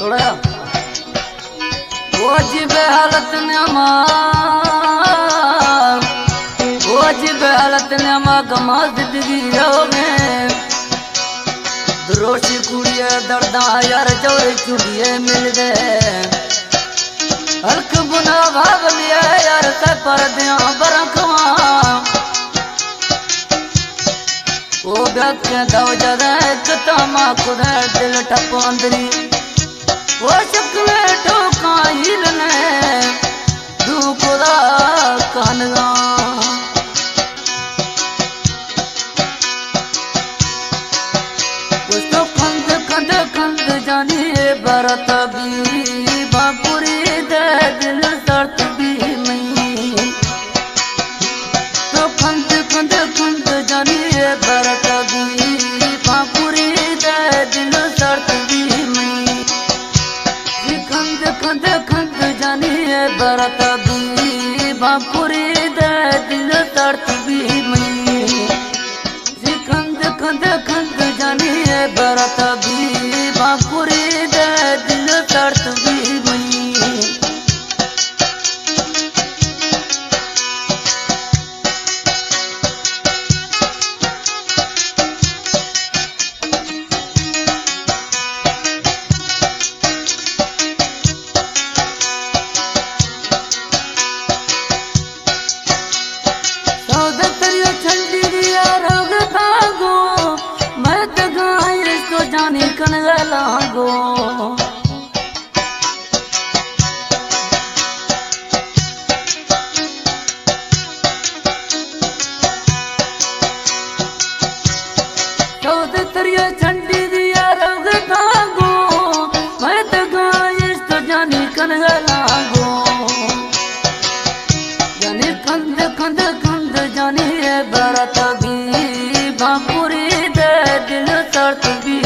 थोड़ा वो जिब हालत ने वो जिब हालत ने गमा जिंदगी रोगे रोशी कुड़िए दर्दा यार जोर चुड़िए मिल गए हल्क बुना भाग लिया यार ते पर दिया बरखवा वो ब्यात के दाव जदा कतमा खुदा दिल टप अंदरी वो शक्ल ठोका हिलने दुखदा कानगा वो तो कंद कंद कंद जानी भरत भी बापुरी दे दिल दर्द भी मई तो कंद कंद कंद जानी भरत भी बापुरी दे दिल दर्द भी मई कंद कंद कंद जानी भरत भी बापुरी दे दिल दर्द भी मई कंद कंद कंद जानी भरत भी बापुरी दे दिल दर्द भी मई जानी कन लागो चौदह तरिया चंडी दिया रंग तागो मैं तो गाइस तो जानी कन लागो जानी कंद कंद कंद जानी भरत भी बापुरी दे दिल दर्द भी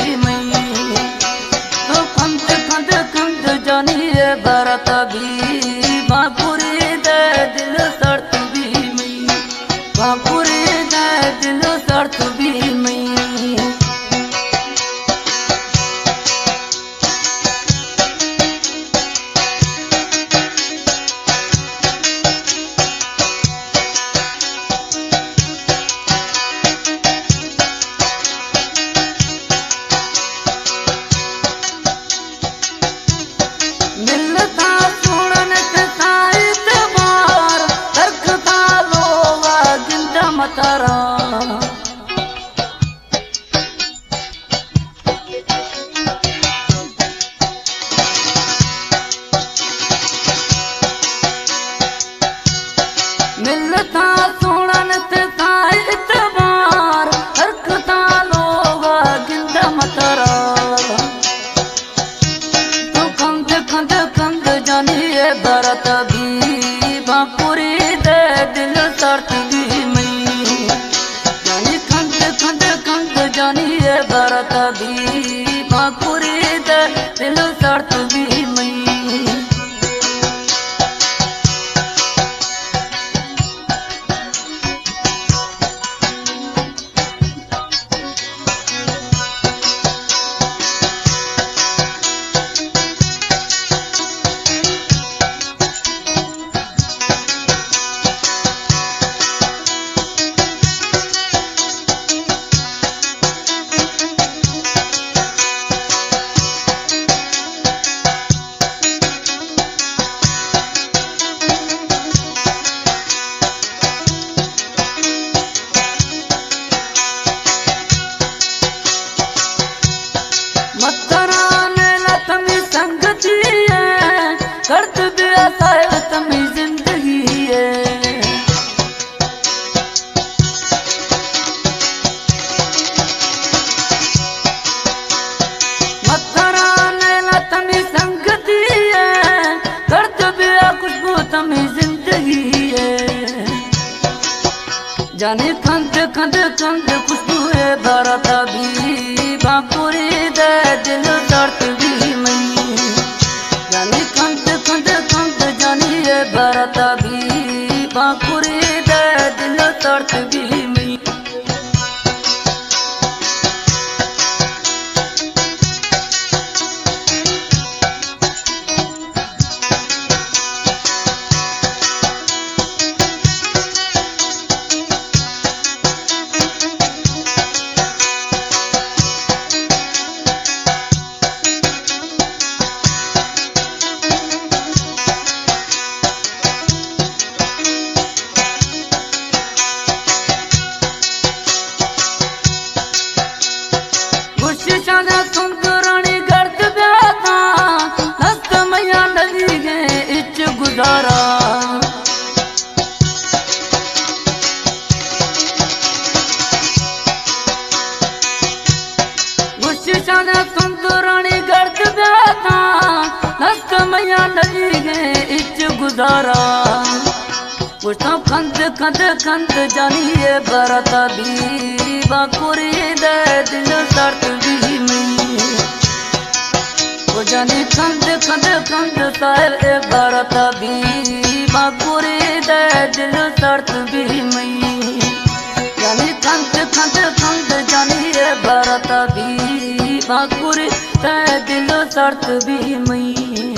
जानी भरत भी बापुरी दे दिल दर्द भी मई बापुरी दे दिल दर्द भी मई तारा मिलता सुनन ते ताई इतबार हरकता लोगा गिंदा मतरा तो कंद कंद कंद जानी भरत भी बापुरी दे दिल दर्द भी जानी भरत भी बापुरी दे दिल दर्द भी मई दर्द भी ऐसा है तमी जिंदगी है मथरा ने तमी संगति है दर्द भी खुशबू तमी जिंदगी है जाने कंद कंद कंद खुशबू है भरत भी बापुरी दे दिल दर्द भी मई जाने कंद कंद कंद जानी भरत भी बापुरी दे दिल दर्द भी मई मैया नहीं है इच गुजारा कुछ खंद खंद खंद जानिए बरता भी बाकुरी दे दिल दर्द भी मई वो जानी खंद खंद खंद साहिब ए बरता भी बाकुरी दे दिल दर्द भी मई जानी खंद खंद खंद जानिए बरता भी बाकुरी दे दिल दर्द भी मई।